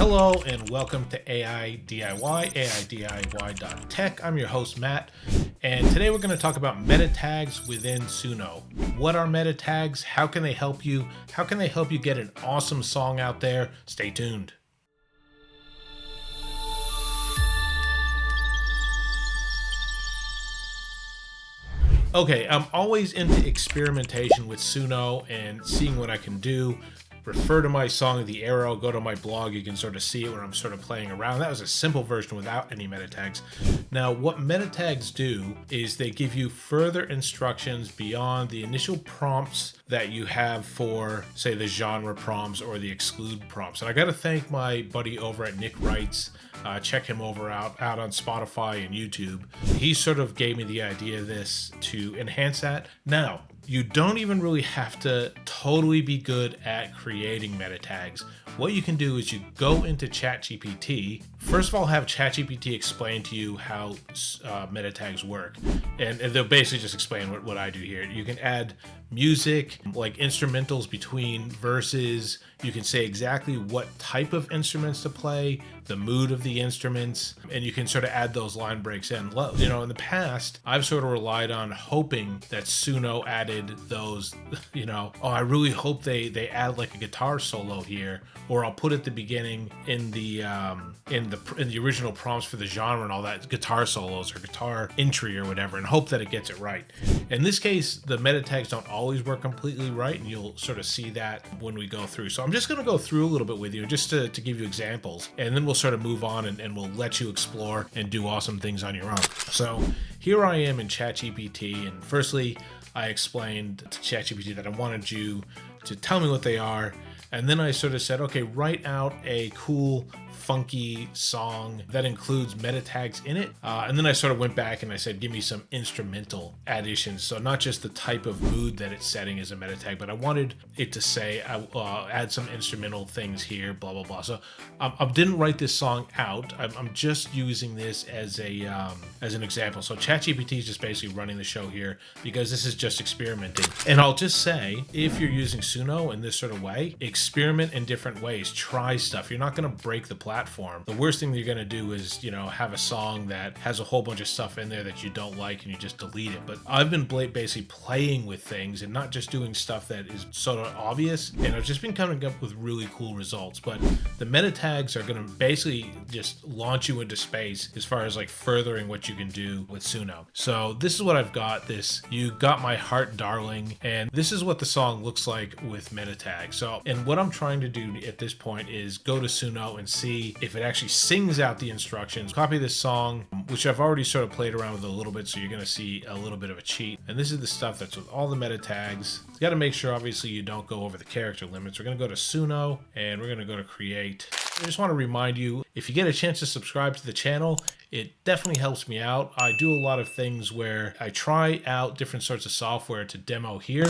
Hello and welcome to AI DIY, AIDIY.tech. I'm your host, Matt, and today we're going to talk about meta tags within Suno. What are meta tags? How can they help you? How can they help you get an awesome song out there? Stay tuned. Okay, I'm always into experimentation with Suno and seeing what I can do. Refer to my song The Arrow, go to my blog, you can sort of see it when I'm sort of playing around. That was a simple version without any meta tags. Now, what meta tags do is they give you further instructions beyond the initial prompts that you have for, say, the genre prompts or the exclude prompts. And I got to thank my buddy over at Nick Wrights. Check him out on Spotify and YouTube. He sort of gave me the idea of this to enhance that. Now, you don't even really have to totally be good at creating meta tags. What you can do is you go into ChatGPT. First of all, have ChatGPT explain to you how meta tags work. And they'll basically just explain what I do here. You can add music, like instrumentals between verses. You can say exactly what type of instruments to play, the mood of the instruments, and you can sort of add those line breaks in. You know, in the past, I've sort of relied on hoping that Suno added those, I really hope they add like a guitar solo here, or I'll put at the beginning in the original prompts for the genre and all that, guitar solos or guitar entry or whatever, and hope that it gets it right. In this case, the meta tags don't always work completely right, and you'll sort of see that when we go through. So I'm just going to go through a little bit with you just to give you examples, and then we'll sort of move on and we'll let you explore and do awesome things on your own. So here I am in ChatGPT, and firstly, I explained to ChatGPT that I wanted you to tell me what they are. And then I sort of said, okay, write out a cool, funky song that includes meta tags in it. And then I sort of went back and I said, give me some instrumental additions. So not just the type of mood that it's setting as a meta tag, but I wanted it to say, add some instrumental things here, blah, blah, blah. So I didn't write this song out. I'm just using this as an example. So ChatGPT is just basically running the show here because this is just experimenting. And I'll just say, if you're using Suno in this sort of way, experiment in different ways, try stuff. You're not going to break the platform. The worst thing that you're going to do is, have a song that has a whole bunch of stuff in there that you don't like and you just delete it. But I've been basically playing with things and not just doing stuff that is sort of obvious. And I've just been coming up with really cool results. But the meta tags are going to basically just launch you into space as far as like furthering what you can do with Suno. So this is what I've got. You Got My Heart, Darling. And this is what the song looks like with meta tags. So, and what I'm trying to do at this point is go to Suno and see if it actually sings out the instructions. Copy this song, which I've already sort of played around with a little bit, so you're going to see a little bit of a cheat. And this is the stuff that's with all the meta tags. You got to make sure, obviously, you don't go over the character limits. We're going to go to Suno, and we're going to go to Create. I just want to remind you, if you get a chance to subscribe to the channel, it definitely helps me out. I do a lot of things where I try out different sorts of software to demo here.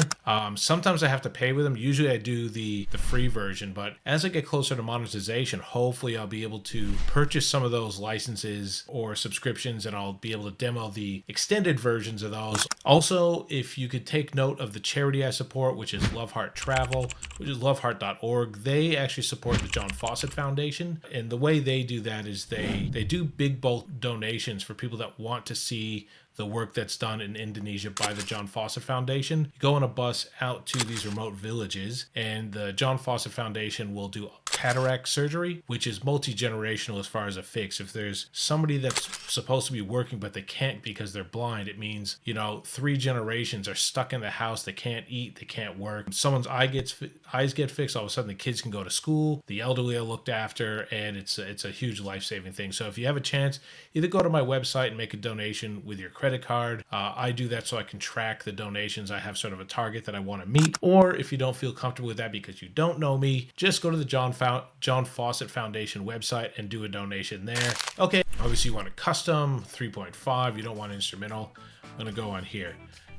Sometimes I have to pay with them. Usually I do the free version, but as I get closer to monetization, hopefully I'll be able to purchase some of those licenses or subscriptions, and I'll be able to demo the extended versions of those. Also, if you could take note of the charity I support, which is LoveHeartTravel, which is loveheart.org. They actually support the John Fawcett Foundation. And the way they do that is they do big bulk donations for people that want to see the work that's done in Indonesia by the John Fawcett Foundation. You go on a bus out to these remote villages, and the John Fawcett Foundation will do cataract surgery, which is multi-generational as far as a fix. If there's somebody that's supposed to be working but they can't because they're blind, it means 3 generations are stuck in the house. They can't eat, they can't work. Someone's eyes get fixed, all of a sudden the kids can go to school, the elderly are looked after, and it's a huge life-saving thing. So if you have a chance, either go to my website and make a donation with your credit card. I do that so I can track the donations. I have sort of a target that I want to meet. Or if you don't feel comfortable with that because you don't know me, just go to the John Fawcett Foundation website and do a donation there. Okay, obviously you want a custom 3.5. You don't want instrumental. I'm going to go on here.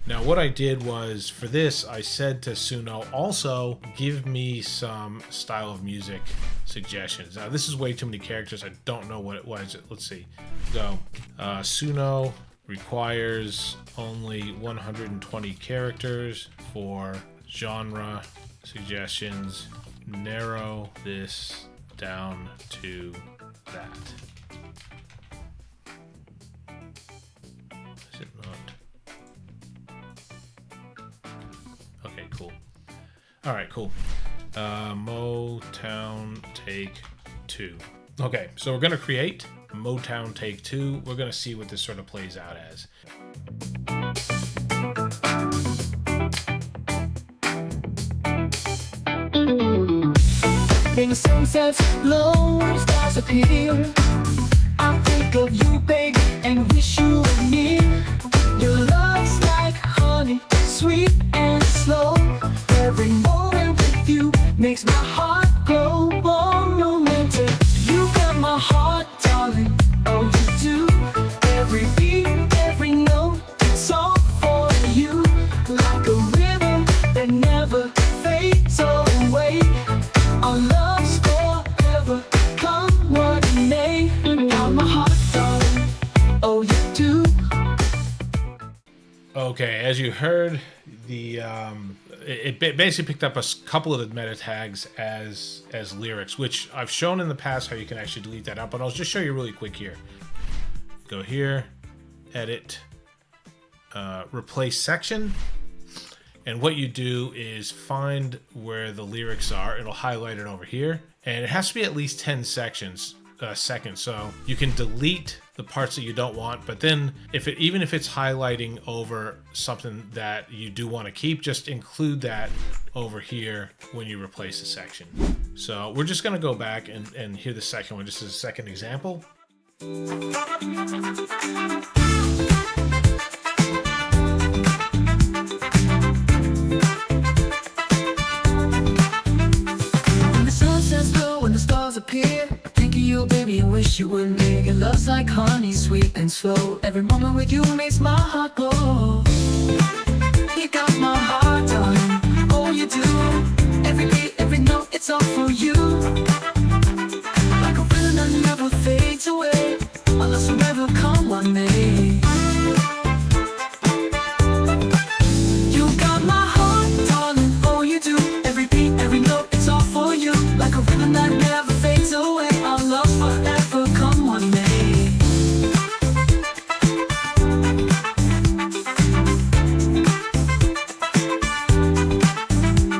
Now what I did was, for this, I said to Suno, also give me some style of music suggestions. Now this is way too many characters. I don't know what it was. Let's see. Go. Suno requires only 120 characters for genre suggestions. Narrow this down to that. Is it not? Okay, cool. All right, cool. Motown Take 2. Okay, so we're gonna create Motown Take 2. We're gonna see what this sort of plays out as. In the sunset's low, stars appear. I think of you, baby, and wish you were near. Your love's like honey, sweet and slow. Every moment with you makes my heart glow. Oh, romantic, you got my heart, darling. Oh, you do. Every beat, every note, it's all for you. Like a rhythm that never fades away. Our love's forever, come what may. Got my heart, darling. Oh, you do. Okay, as you heard, it basically picked up a couple of the meta tags as lyrics, which I've shown in the past how you can actually delete that out, but I'll just show you really quick here. Go here, edit, replace section, and what you do is find where the lyrics are. It'll highlight it over here, and it has to be at least 10 seconds. So you can delete the parts that you don't want, but then even if it's highlighting over something that you do want to keep, just include that over here when you replace the section. So we're just going to go back and hear the second one just as a second example. When the sun sets low, when the stars appear, I think of you, baby, and wish you were near. Your love's like honey, sweet and slow. Every moment with you makes my heart glow. You got my heart, darling. Oh, you do. Every beat, every note, it's all for you. Like a rhythm that never fades away. Our love's forever, come what may. You got my heart, darling. Oh, you do. Every beat, every note, it's all for you. Like a rhythm that never fades away. Our love's forever, come what may.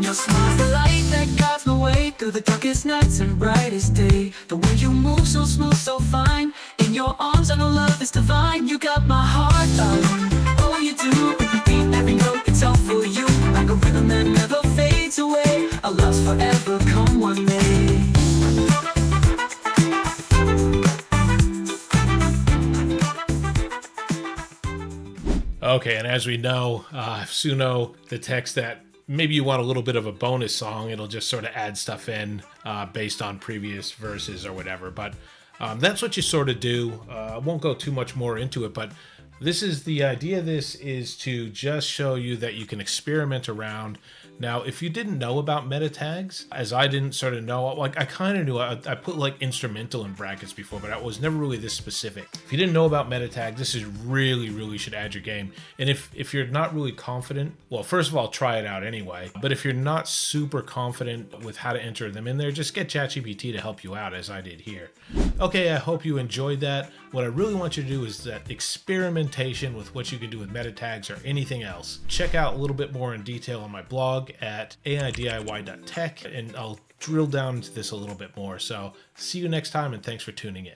Your smile's the light that guides my way through the darkest nights and brightest day. The way you move so smooth, so fine. In your arms I know love is divine. You got my heart, darling. Oh, you do. Every beat, every note, it's all for you. Like a rhythm that never fades away. Our love's forever, come what may. Okay, and as we know, Suno detects that maybe you want a little bit of a bonus song. It'll just sort of add stuff in based on previous verses or whatever. But that's what you sort of do. I won't go too much more into it, but this is the idea. This is to just show you that you can experiment around. Now, if you didn't know about meta tags, as I didn't sort of know, like I kind of knew, I put like instrumental in brackets before, but I was never really this specific. If you didn't know about meta tags, this is really should add your game. And if you're not really confident, well, first of all, try it out anyway. But if you're not super confident with how to enter them in there, just get ChatGPT to help you out, as I did here. Okay, I hope you enjoyed that. What I really want you to do is that experimentation with what you can do with meta tags or anything else. Check out a little bit more in detail on my blog at aidiy.tech, and I'll drill down into this a little bit more. So see you next time, and thanks for tuning in.